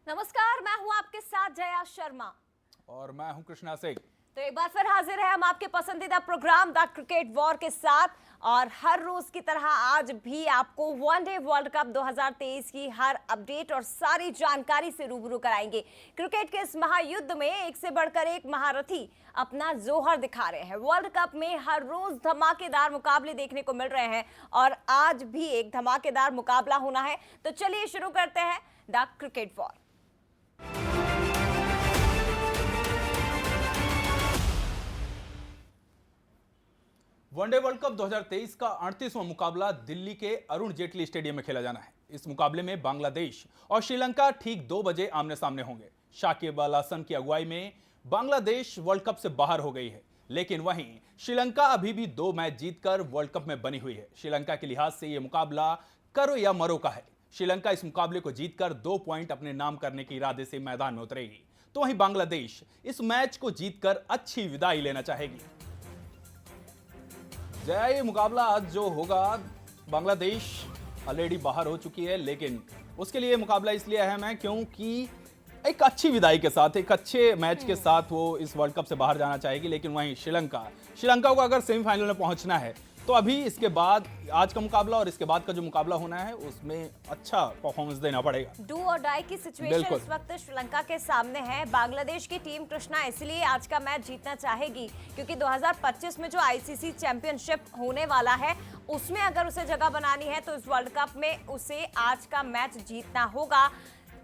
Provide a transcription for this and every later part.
नमस्कार, मैं हूं आपके साथ जया शर्मा और मैं हूं कृष्णा सिंह। तो एक बार फिर हाजिर है हम आपके पसंदीदा प्रोग्राम द क्रिकेट वॉर के साथ। और हर रोज की तरह आज भी आपको वनडे वर्ल्ड कप 2023 की हर अपडेट और सारी जानकारी से रूबरू कराएंगे। क्रिकेट के इस महायुद्ध में एक से बढ़कर एक महारथी अपना जोहर दिखा रहे हैं। वर्ल्ड कप में हर रोज धमाकेदार मुकाबले देखने को मिल रहे हैं और आज भी एक धमाकेदार मुकाबला होना है। तो चलिए शुरू करते हैं the cricket war. One day world cup 2023 का 38वां मुकाबला दिल्ली के अरुण जेटली स्टेडियम में खेला जाना है। इस मुकाबले में बांग्लादेश और श्रीलंका ठीक 2 बजे आमने सामने होंगे। शाकिब अल हसन की अगुवाई में बांग्लादेश वर्ल्ड कप से बाहर हो गई है, लेकिन वहीं श्रीलंका अभी भी 2 मैच जीतकर वर्ल्ड कप में बनी हुई है। श्रीलंका के लिहाज से यह मुकाबला करो या मरो का है। श्रीलंका इस मुकाबले को जीतकर 2 पॉइंट अपने नाम करने के इरादे से मैदान में उतरेगी, तो वहीं बांग्लादेश इस मैच को जीतकर अच्छी विदाई लेना चाहेगी। ये मुकाबला आज जो होगा, बांग्लादेश ऑलरेडी बाहर हो चुकी है, लेकिन उसके लिए मुकाबला इसलिए अहम है क्योंकि एक अच्छी विदाई के साथ, एक अच्छे मैच के साथ वो इस वर्ल्ड कप से बाहर जाना चाहेगी। लेकिन वहीं श्रीलंका को अगर सेमीफाइनल में पहुंचना है तो अभी इसके बाद आज का मुकाबला और इसके बाद का जो मुकाबला होना है उसमें अच्छा परफॉर्मेंस देना पड़ेगा। डू और डाई की सिचुएशन इस वक्त श्रीलंका के सामने है। बांग्लादेश की टीम कृष्णा इसलिए आज का मैच जीतना चाहेगी क्योंकि 2025 में जो आईसीसी चैंपियनशिप होने वाला है उसमें अगर उसे जगह बनानी है तो इस वर्ल्ड कप में उसे आज का मैच जीतना होगा।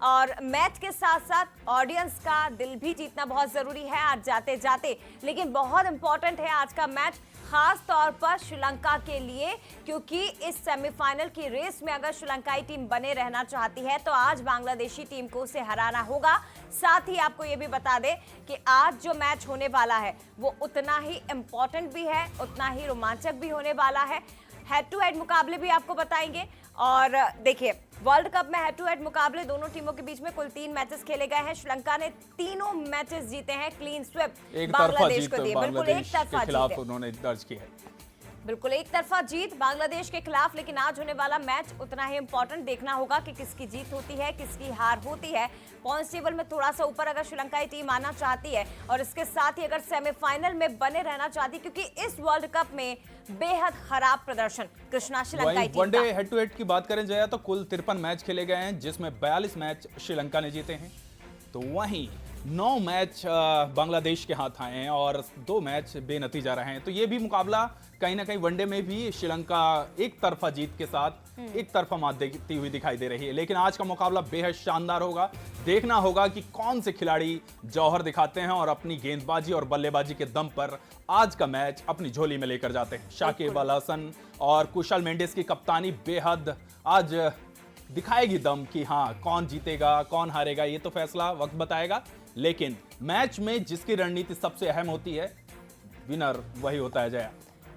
और मैच के साथ साथ ऑडियंस का दिल भी जीतना बहुत जरूरी है आज जाते जाते। लेकिन बहुत इंपॉर्टेंट है आज का मैच, खास तौर पर श्रीलंका के लिए, क्योंकि इस सेमीफाइनल की रेस में अगर श्रीलंकाई टीम बने रहना चाहती है तो आज बांग्लादेशी टीम को उसे हराना होगा। साथ ही आपको यह भी बता दें कि आज जो मैच होने वाला है वो उतना ही इंपॉर्टेंट भी है, उतना ही रोमांचक भी होने वाला है। हेड टू हेड मुकाबले भी आपको बताएंगे। और देखिए, वर्ल्ड कप में हेड टू हेड मुकाबले दोनों टीमों के बीच में कुल 3 मैचेस खेले गए हैं। श्रीलंका ने तीनों मैचेस जीते हैं, क्लीन स्वीप बांग्लादेश को दिए। बिल्कुल एक तरफा जीत उन्होंने दर्ज की है, बिल्कुल एक तरफा जीत बांग्लादेश के खिलाफ। लेकिन आज होने वाला मैच उतना ही इंपॉर्टेंट देखना होगा कि किसकी जीत होती है, किसकी हार होती है। पॉइंट्स टेबल में थोड़ा सा ऊपर अगर श्रीलंकाई टीम आना चाहती है और इसके साथ ही अगर सेमीफाइनल में बने रहना चाहती, क्योंकि इस वर्ल्ड कप में बेहद खराब प्रदर्शन कृष्णा श्रीलंकाई team one day head to head की बात करें जाए तो कुल 53 मैच खेले गए हैं, जिसमें 42 मैच श्रीलंका ने जीते हैं, तो वहीं 9 मैच बांग्लादेश के हाथ आए हैं और 2 मैच बेनतीजा रहे हैं। तो ये भी मुकाबला कहीं ना कहीं वनडे में भी श्रीलंका एक तरफा जीत के साथ एक तरफा मात देती हुई दिखाई दे रही है। लेकिन आज का मुकाबला बेहद शानदार होगा। देखना होगा कि कौन से खिलाड़ी जौहर दिखाते हैं और अपनी गेंदबाजी और बल्लेबाजी के दम पर आज का मैच अपनी झोली में लेकर जाते हैं। शाकिब अल हसन और कुशल मेंडिस की कप्तानी बेहद आज दिखाएगी दम कि हाँ, कौन जीतेगा कौन हारेगा ये तो फैसला वक्त बताएगा। लेकिन मैच में जिसकी रणनीति सबसे अहम होती है, विनर वही होता है जया।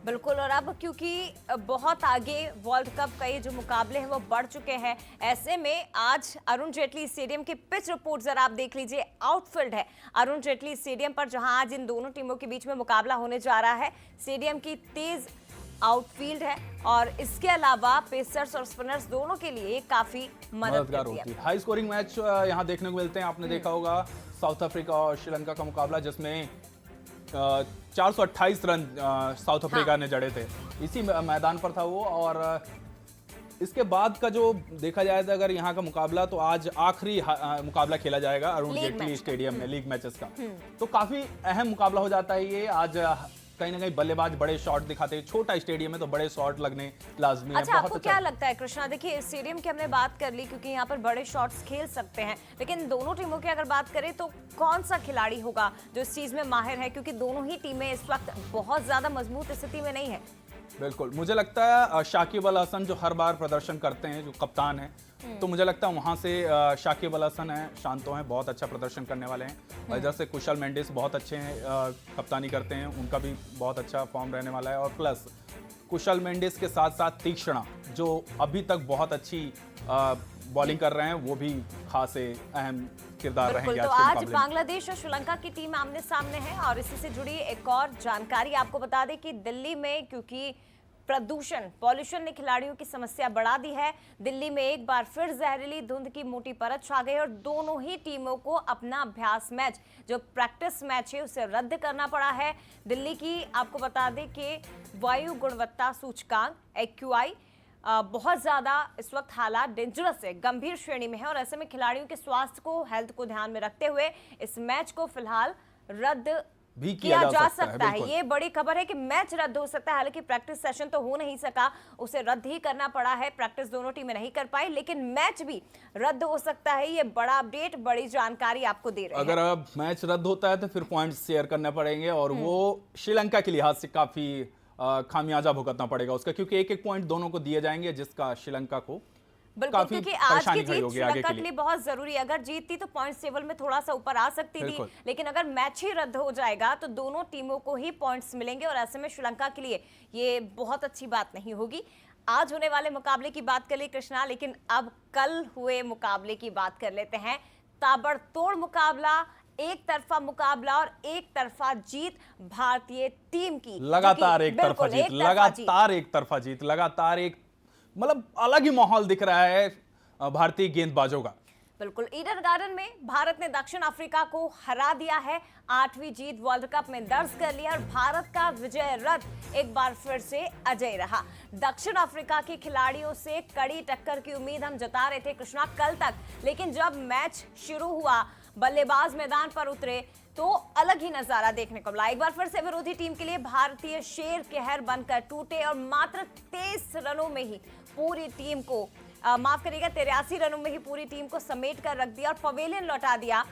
बिल्कुल। और अब क्योंकि बहुत आगे वर्ल्ड कप का ये जो मुकाबले हैं वो बढ़ चुके हैं, ऐसे में आज अरुण जेटली स्टेडियम की पिच रिपोर्ट जरा आप देख लीजिए। आउटफील्ड है अरुण जेटली स्टेडियम पर, जहां आज इन दोनों टीमों के बीच में मुकाबला होने जा रहा है। स्टेडियम की तेज आउटफील्ड है और इसके अलावा पेसर्स और स्पिनर्स दोनों के लिए काफी मददगार होती है। हाई स्कोरिंग मैच यहां देखने को मिलते हैं। आपने देखा होगा साउथ अफ्रीका और श्रीलंका का मुकाबला, जिसमें 428 रन साउथ अफ्रीका ने जड़े थे, इसी मैदान पर था वो। और इसके बाद का जो देखा जाए तो अगर यहाँ का मुकाबला, तो आज आखिरी मुकाबला खेला जाएगा अरुण जेटली स्टेडियम में लीग मैचेस का, तो काफी अहम मुकाबला हो जाता है ये। आज कहीं ना कहीं बल्लेबाज बड़े शॉट दिखाते हैं, छोटा स्टेडियम है तो बड़े शॉट लगने लाजमी है। अच्छा, आपको क्या लगता है कृष्णा? देखिए, स्टेडियम की हमने बात कर ली क्योंकि यहाँ पर बड़े शॉट्स खेल सकते हैं, लेकिन दोनों टीमों की अगर बात करें तो कौन सा खिलाड़ी होगा जो इस चीज में माहिर है, क्योंकि दोनों ही टीमें इस वक्त बहुत ज्यादा मजबूत स्थिति में नहीं है। बिल्कुल, मुझे लगता है शाकिब अल हसन जो हर बार प्रदर्शन करते हैं, जो कप्तान है, तो मुझे लगता है वहां से शाकिब अल हसन है, शांतो हैं, बहुत अच्छा प्रदर्शन करने वाले हैं। और इधर से कुशल मेंडिस बहुत अच्छे हैं, कप्तानी करते हैं, उनका भी बहुत अच्छा फॉर्म रहने वाला है। और प्लस कुशल मेंडिस के साथ साथ तीक्ष्णा, जो अभी तक बहुत अच्छी बॉलिंग कर रहे हैं, वो भी खास अहम किरदार रहेंगे। तो आज बांग्लादेश और श्रीलंका की टीम आमने सामने है। और इसी से जुड़ी एक और जानकारी आपको बता दें कि दिल्ली में क्योंकि प्रदूषण पॉल्यूशन ने खिलाड़ियों की समस्या बढ़ा दी है। दिल्ली में एक बार फिर जहरीली धुंध की मोटी परत छा गई और दोनों ही टीमों को अपना अभ्यास मैच जो प्रैक्टिस मैच है उसे रद्द करना पड़ा है। दिल्ली की आपको बता दें कि वायु गुणवत्ता सूचकांक AQI बहुत ज्यादा इस वक्त हालात डेंजरस है, गंभीर श्रेणी में है और ऐसे में खिलाड़ियों के स्वास्थ्य को हेल्थ को ध्यान में रखते हुए इस मैच को फिलहाल रद्द भी किया जा सकता है। बिल्कुल। ये बड़ी खबर है कि मैच रद्द हो सकता है। हालांकि प्रैक्टिस सेशन तो हो नहीं सका, उसे रद्द ही करना पड़ा है। प्रैक्टिस दोनों टीमें नहीं कर पाई, लेकिन मैच भी रद्द हो सकता है। ये बड़ा अपडेट, बड़ी जानकारी आपको दे रहे हैं। अगर अब मैच रद्द होता है तो फिर पॉइंट्स शेयर करने पड़ेंगे और वो श्रीलंका के लिहाज से काफी खामियाजा भुगतना पड़ेगा उसका, क्योंकि एक एक पॉइंट दोनों को दिए जाएंगे, जिसका श्रीलंका को बिल्कुल, काफी क्योंकि आज परेशानी की खड़ी जीत होगी आगे श्रीलंका के के लिए लिए। बहुत जरूरी है। अगर जीतती तो पॉइंट्स टेबल में थोड़ा सा ऊपर आ सकती थी, बिल्कुल। लेकिन अगर मैच ही रद्द हो जाएगा तो दोनों टीमों को ही पॉइंट्स मिलेंगे और ऐसे में श्रीलंका के लिए ये बहुत अच्छी बात नहीं होगी। आज होने वाले मुकाबले की बात कर ली कृष्णा, लेकिन अब कल हुए मुकाबले की बात कर लेते हैं। ताबड़तोड़ मुकाबला, एक तरफा मुकाबला और एक तरफा जीत भारतीय टीम की। लगातार एक तरफा बिल्कुल, जीत, एक तरफा लगातार एक तरफा जीत, लगातार एक मतलब अलग ही माहौल दिख रहा है भारतीय गेंदबाजों का। बिल्कुल, ईडन गार्डन में भारत ने दक्षिण अफ्रीका को हरा दिया है, 8वीं जीत वर्ल्ड कप में दर्ज कर लिया और भारत का विजय रथ एक बार फिर से अजय रहा। दक्षिण अफ्रीका के खिलाड़ियों से कड़ी टक्कर की उम्मीद हम जता रहे थे कृष्णा कल तक, लेकिन जब मैच शुरू हुआ, बल्लेबाज मैदान पर उतरे तो अलग ही नजारा देखने को मिला। एक बार फिर से विरोधी टीम के लिए भारतीय शेर कहर बनकर टूटे और मात्र 23 रनों में ही पूरी टीम को माफ करिएगा 83 रनों में ही पूरी टीम को समेट कर रख दिया और पवेलियन लौटा दिया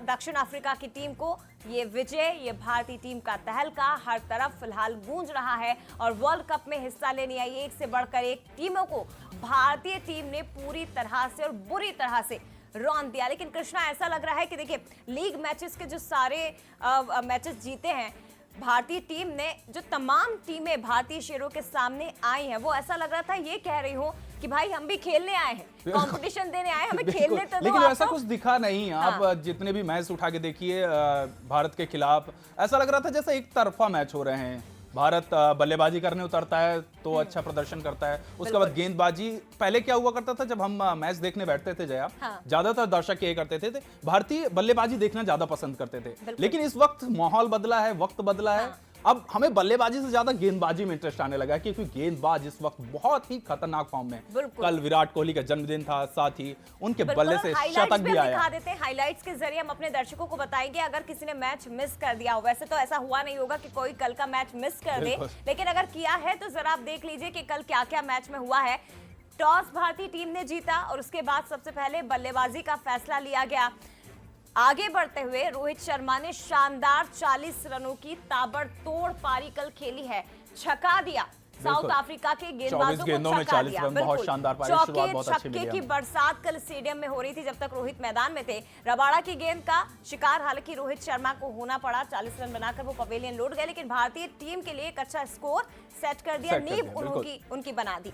दक्षिण अफ्रीका की टीम को। ये विजय, ये भारतीय टीम का तहलका हर तरफ फिलहाल गूंज रहा है और वर्ल्ड कप में हिस्सा लेने आई एक से बढ़कर एक टीमों को भारतीय टीम ने पूरी तरह से और बुरी तरह से रौंद दिया। लेकिन कृष्णा ऐसा लग रहा है कि देखिए, लीग मैचेस के जो सारे मैचेस जीते हैं भारतीय टीम ने, जो तमाम टीमें भारतीय शेरों के सामने आई हैं, वो ऐसा लग रहा था ये कह रही हूँ कि भाई हम भी खेलने आए हैं, कंपटीशन देने आए हैं, हमें खेलने तो दो। लेकिन ऐसा आपको कुछ दिखा नहीं। आप जितने भी मैच उठा के देखिए भारत के खिलाफ, ऐसा लग रहा था जैसे एक तरफा मैच हो रहे हैं। भारत बल्लेबाजी करने उतरता है तो अच्छा प्रदर्शन करता है, उसके बाद गेंदबाजी। पहले क्या हुआ करता था जब हम मैच देखने बैठते थे जया, ज्यादातर दर्शक ये करते थे भारतीय बल्लेबाजी देखना ज्यादा पसंद करते थे। लेकिन इस वक्त माहौल बदला है, वक्त बदला है, अब हमें बल्लेबाजी से ज्यादा गेंदबाजी में इंटरेस्ट आने लगा है, क्योंकि गेंदबाज इस वक्त बहुत ही खतरनाक फॉर्म में। कल विराट कोहली का जन्मदिन था, साथ ही उनके बल्ले से शतक भी आया। दिखा देते हैं, हाइलाइट्स के जरिए हम अपने दर्शकों को बताएंगे अगर किसी ने मैच मिस कर दिया हो। वैसे तो ऐसा हुआ नहीं होगा कि कोई कल का मैच मिस कर दे, लेकिन अगर किया है तो जरा आप देख लीजिए कि कल क्या क्या मैच में हुआ है। टॉस भारतीय टीम ने जीता और उसके बाद सबसे पहले बल्लेबाजी का फैसला लिया गया। आगे बढ़ते हुए रोहित शर्मा ने शानदार 40 रनों की ताबड़तोड़ पारी कल खेली है, छका दिया साउथ अफ्रीका के गेंदबाजों को, छका दिया। बहुत शानदार पारी, शुरुआत बहुत अच्छी छक्के की बरसात कल स्टेडियम में हो रही थी जब तक रोहित मैदान में थे। रबाड़ा की गेंद का शिकार हालांकि रोहित शर्मा को होना पड़ा, 40 रन बनाकर वो पवेलियन लौट गए, लेकिन भारतीय टीम के लिए एक अच्छा स्कोर सेट कर दिया, नींव उनकी बना दी।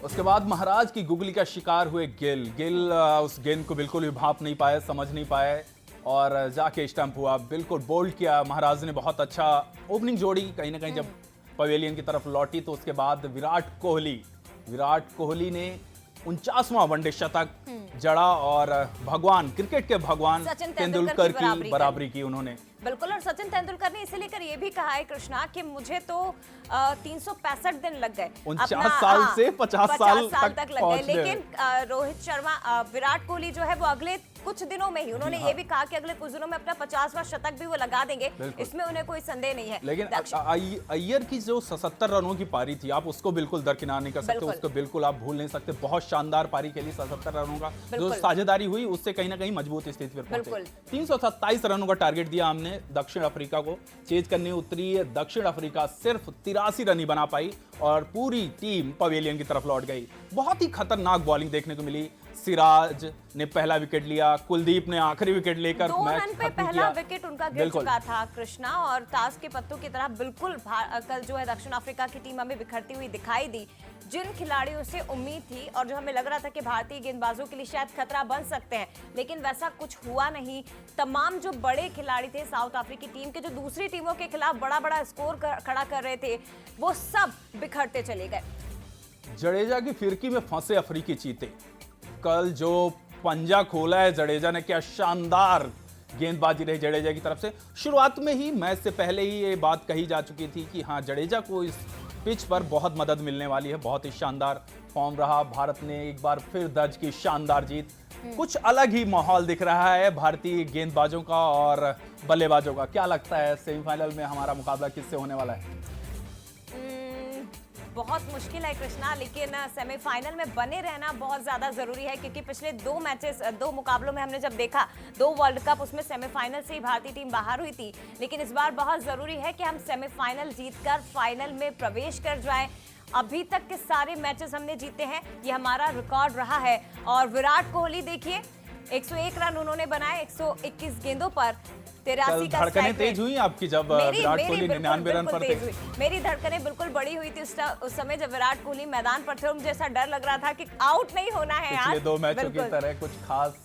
उसके बाद महाराज की गुगली का शिकार हुए गिल उस गेंद को बिल्कुल भी भाप नहीं पाए, समझ नहीं पाए और जाके स्टंप हुआ। बिल्कुल बोल्ड किया महाराज ने, बहुत अच्छा ओपनिंग जोड़ी। कहीं ना कहीं जब पवेलियन की तरफ लौटी तो उसके बाद विराट कोहली ने 49वां वनडे शतक जड़ा और भगवान, क्रिकेट के भगवान तेंदुलकर की बराबरी की उन्होंने। बिल्कुल, और सचिन तेंदुलकर ने इसे लेकर ये भी कहा है कृष्णा कि मुझे तो 365 दिन लग गए, 49 साल से 50 साल तक लग गए, लेकिन रोहित शर्मा, विराट कोहली जो है वो अगले कुछ दिनों में ही, उन्होंने ये भी कहा कि अगले कुछ दिनों में अपना 50वां शतक भी वो लगा देंगे, इसमें उन्हें कोई संदेह नहीं है। लेकिन अय्यर की जो 77 रनों की पारी थी, आप उसको बिल्कुल दरकिनार नहीं कर सकते, उसको बिल्कुल आप भूल नहीं सकते। बहुत शानदार पारी खेली, 77 रनों का जो साझेदारी हुई उससे कहीं ना कहीं मजबूत स्थिति पर पहुंचे। 327 रनों का टारगेट दिया हमने दक्षिण अफ्रीका को, चेज करने उतरी है दक्षिण अफ्रीका, सिर्फ 83 रन ही बना पाई और पूरी टीम पवेलियन की तरफ लौट गई। बहुत ही खतरनाक बॉलिंग देखने को मिली सिराज ने पहला विकेट लिया, कुलदीप ने आखिरी विकेट लेकर 2 मैच रन पे खत्म पहला किया। विकेट उनका गिर बिल्कुल। चुका था कृष्णा, और ताश के पत्तों की तरह बिल्कुल कल जो है दक्षिण अफ्रीका की टीम हमें बिखरती हुई दिखाई दी। जिन खिलाड़ियों से उम्मीद थी और जो हमें लग रहा था कि भारतीय गेंदबाजों के लिए शायद खतरा बन सकते हैं, लेकिन वैसा कुछ हुआ नहीं। तमाम जो बड़े खिलाड़ी थे साउथ अफ्रीकी टीम के, जो दूसरी टीमों के खिलाफ बड़ा बड़ा स्कोर खड़ा कर रहे थे, वो सब बिखरते चले गए। जडेजा की फिरकी में फंसे अफ्रीकी चीते। कल जो पंजा खोला है जडेजा ने, क्या शानदार गेंदबाजी रही जडेजा की तरफ से। शुरुआत में ही, मैच से पहले ही ये बात कही जा चुकी थी कि हाँ, जडेजा को इस पिच पर बहुत मदद मिलने वाली है। बहुत ही शानदार फॉर्म रहा, भारत ने एक बार फिर दर्ज की शानदार जीत। कुछ अलग ही माहौल दिख रहा है भारतीय गेंदबाजों का और बल्लेबाजों का। क्या लगता है सेमीफाइनल में हमारा मुकाबला किससे होने वाला है? बहुत मुश्किल है कृष्णा, लेकिन सेमीफाइनल में बने रहना बहुत ज्यादा जरूरी है, क्योंकि पिछले 2 मैचेस 2 मुकाबलों में हमने जब देखा 2 वर्ल्ड कप, उसमें सेमीफाइनल से ही भारतीय टीम बाहर हुई थी। लेकिन इस बार बहुत जरूरी है कि हम सेमीफाइनल जीतकर फाइनल में प्रवेश कर जाएं। अभी तक के सारे मैचेस हमने जीते हैं, ये हमारा रिकॉर्ड रहा है। और विराट कोहली देखिए, 101 रन उन्होंने बनाए 121 गेंदों पर, 83 का धड़कनें तेज हुई आपकी जब विराट कोहली 99 रन पर थे? मेरी धड़कनें बिल्कुल बड़ी हुई थी उस समय जब विराट कोहली मैदान पर थे, और मुझे ऐसा डर लग रहा था कि आउट नहीं होना है यार। पिछले 2 मैचों की तरह कुछ खास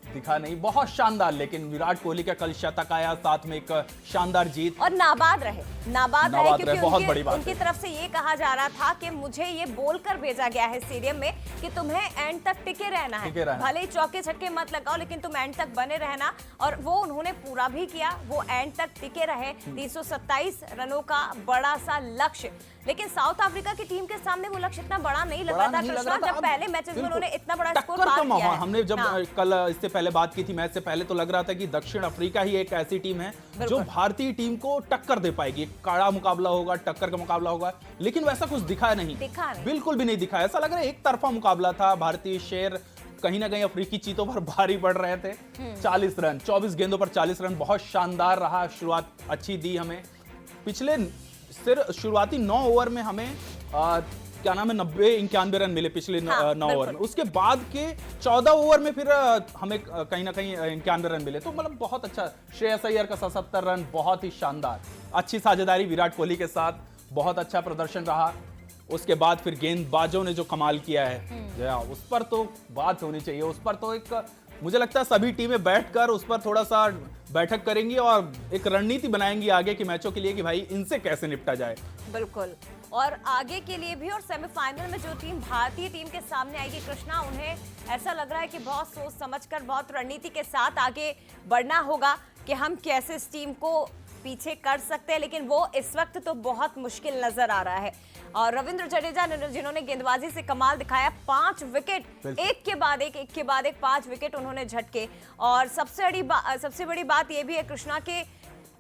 दिखा नहीं, बहुत शानदार। लेकिन विराट कोहली का कल शतक आया, साथ में एक शानदार जीत, और नाबाद रहे क्योंकि बहुत बड़ी बात उनकी तरफ से ये कहा जा रहा था कि मुझे ये बोलकर भेजा गया है स्टेडियम में कि तुम्हें एंड तक टिके रहना है, भले ही चौके छक्के मत लगाओ, लेकिन तुम एंड तक बने रहना। और वो उन्होंने पूरा भी किया, वो एंड तक टिके रहे। 327 रनों का बड़ा सा लक्ष्य, लेकिन साउथ अफ्रीका की टीम के सामने वो लक्ष्य इतना बड़ा नहीं लग रहा था कृष्णा। जब पहले मैचेस में उन्होंने इतना बड़ा स्कोर पार किया है। हमने जब कल इससे पहले बात की थी, मैच से पहले, तो लग रहा था कि दक्षिण अफ्रीका ही एक ऐसी टीम है जो भारतीय टीम को टक्कर दे पाएगी। कड़ा मुकाबला होगा, टक्कर का मुकाबला होगा, लेकिन वैसा कुछ दिखा नहीं, बिल्कुल भी नहीं दिखा। ऐसा लग रहा है एक तरफा मुकाबला था। भारतीय शेर कहीं ना कहीं अफ्रीकी चीतों पर भारी पड़ रहे थे। 40 रन, 24 गेंदों पर 40 रन, बहुत शानदार रहा। शुरुआत अच्छी दी हमें। पिछले सिर्फ शुरुआती 9 ओवर में हमें क्या नाम है 90-91 रन मिले पिछले 9 ओवर में। उसके बाद के 14 ओवर में फिर हमें कहीं ना कहीं 91 रन मिले, तो मतलब बहुत अच्छा। श्रेयस अय्यर का 77 रन, बहुत ही शानदार। अच्छी साझेदारी विराट कोहली के साथ, बहुत अच्छा प्रदर्शन रहा। उसके बाद फिर गेंदबाजों ने जो कमाल किया है, उस पर तो बात होनी चाहिए। उस पर तो एक, मुझे लगता है सभी टीमें बैठकर उस पर थोड़ा सा बैठक करेंगी और एक रणनीति बनाएंगी आगे के मैचों के लिए कि भाई इनसे कैसे निपटा जाए। बिल्कुल, और आगे के लिए भी। और सेमीफाइनल में जो टीम भारतीय टीम के सामने आएगी कृष्णा, उन्हें ऐसा लग रहा है कि बहुत सोच समझकर, बहुत रणनीति के साथ आगे बढ़ना होगा कि हम कैसे इस टीम को पीछे कर सकते हैं। लेकिन वो इस वक्त तो बहुत मुश्किल नजर आ रहा है। और रविंद्र जडेजा ने, जिन्होंने गेंदबाजी से कमाल दिखाया, 5 विकेट एक के बाद एक 5 विकेट उन्होंने झटके। और सबसे बड़ी बात यह भी है कृष्णा के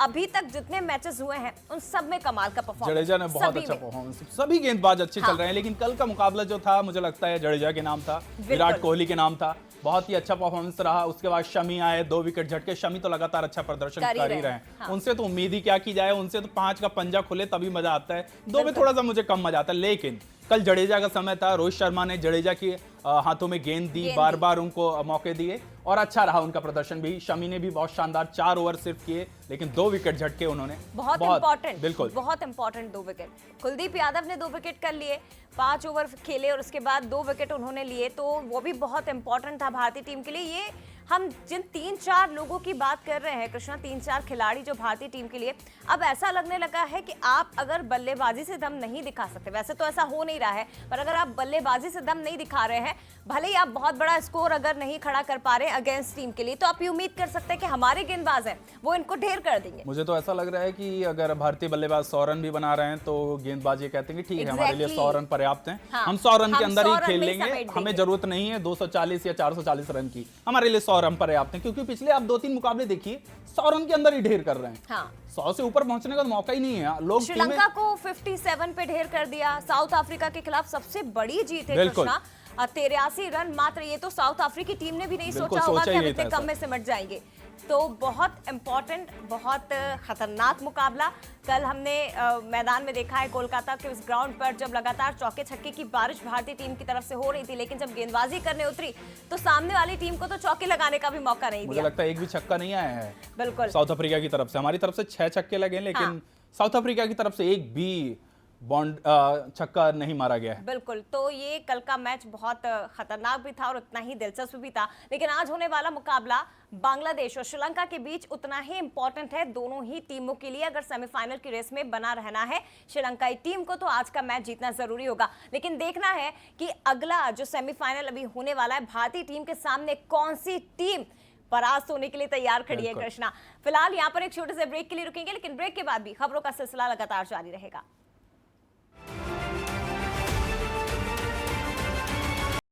अभी तक जितने मैचेस हुए हैं उन सब में कमाल का परफॉर्मेंस, जडेजा ने बहुत अच्छा परफॉर्मेंस, सभी गेंदबाज अच्छे चल रहे हैं। लेकिन कल का मुकाबला जो था, मुझे लगता है जडेजा के नाम था, विराट कोहली के नाम था। बहुत ही अच्छा परफॉर्मेंस रहा। उसके बाद शमी आए, 2 विकेट झटके। शमी तो लगातार अच्छा प्रदर्शन कर ही रहे हैं। उनसे तो उम्मीद ही क्या की जाए, उनसे तो 5 का पंजा खुले तभी मजा आता है। 2 में थोड़ा सा मुझे कम मजा आता है। लेकिन कल जडेजा का समय था, रोहित शर्मा ने जडेजा के हाथों में गेंद दी, बार बार उनको मौके दिए और अच्छा रहा उनका प्रदर्शन भी। शमी ने भी बहुत शानदार 4 ओवर सिर्फ किए, लेकिन 2 विकेट झटके उन्होंने। बहुत इंपॉर्टेंट, बिल्कुल बहुत इंपॉर्टेंट 2 विकेट। कुलदीप यादव ने 2 विकेट कर लिए, 5 ओवर खेले और उसके बाद 2 विकेट उन्होंने लिए, तो वो भी बहुत इंपॉर्टेंट था भारतीय टीम के लिए। ये हम जिन 3-4 लोगों की बात कर रहे हैं कृष्णा, 3-4 खिलाड़ी जो भारतीय टीम के लिए, अब ऐसा लगने लगा है कि आप अगर बल्लेबाजी से दम नहीं दिखा सकते, वैसे तो ऐसा हो नहीं रहा है, पर अगर आप बल्लेबाजी से दम नहीं दिखा रहे हैं, भले ही आप बहुत बड़ा स्कोर अगर नहीं खड़ा कर पा रहे हैं अगेंस्ट टीम के लिए, तो आप ये उम्मीद कर सकते हैं कि हमारे गेंदबाज हैं वो इनको ढेर कर देंगे। मुझे तो ऐसा लग रहा है कि अगर भारतीय बल्लेबाज 100 रन भी बना रहे हैं तो गेंदबाज ये कहते हैं कि ठीक है, हमारे लिए 100 रन पर्याप्त हैं। हम 100 रन के अंदर ही खेल लेंगे, हमें जरूरत नहीं है 240 या 440 रन की, हमारे लिए 100 रन पर्याप्त हैं। क्योंकि पिछले आप 2-3 मुकाबले देखिए, 100 रन के अंदर ही ढेर कर रहे हैं। 100 से ऊपर पहुंचने का मौका ही नहीं है। लोग श्रीलंका को 57 पे ढेर कर दिया। साउथ अफ्रीका के खिलाफ सबसे बड़ी जीत है कृष्णा, 83 रन मात्र। ये तो साउथ अफ्रीकी टीम ने भी नहीं सोचा होगा कि हम इतने कम में सिमट जाएंगे। तो बहुत इंपॉर्टेंट, बहुत खतरनाक मुकाबला कल हमने मैदान में देखा है कोलकाता के उस ग्राउंड पर, जब लगातार चौके छक्के की बारिश भारतीय टीम की तरफ से हो रही थी, लेकिन जब गेंदबाजी करने उतरी तो सामने वाली टीम को तो चौके लगाने का भी मौका नहीं मुझे दिया। लगता है एक भी छक्का नहीं आया है बिल्कुल साउथ अफ्रीका की तरफ से। हमारी तरफ से 6 छक्के लगे, लेकिन हाँ। साउथ अफ्रीका की तरफ से एक भी बॉन्ड छक्का नहीं मारा गया है। बिल्कुल, तो ये कल का मैच बहुत खतरनाक भी था और उतना ही दिलचस्प भी था, लेकिन आज होने वाला मुकाबला बांग्लादेश और श्रीलंका के बीच उतना ही इंपॉर्टेंट है दोनों ही टीमों के लिए। अगर सेमीफाइनल की रेस में बना रहना है श्रीलंकाई टीम को, तो आज का मैच जीतना जरूरी होगा। लेकिन देखना है कि अगला जो सेमीफाइनल अभी होने वाला है, भारतीय टीम के सामने कौन सी टीम परास्त होने के लिए तैयार खड़ी है। कृष्णा, फिलहाल यहाँ पर एक छोटे से ब्रेक के लिए रुकेंगे, लेकिन ब्रेक के बाद भी खबरों का सिलसिला लगातार जारी रहेगा।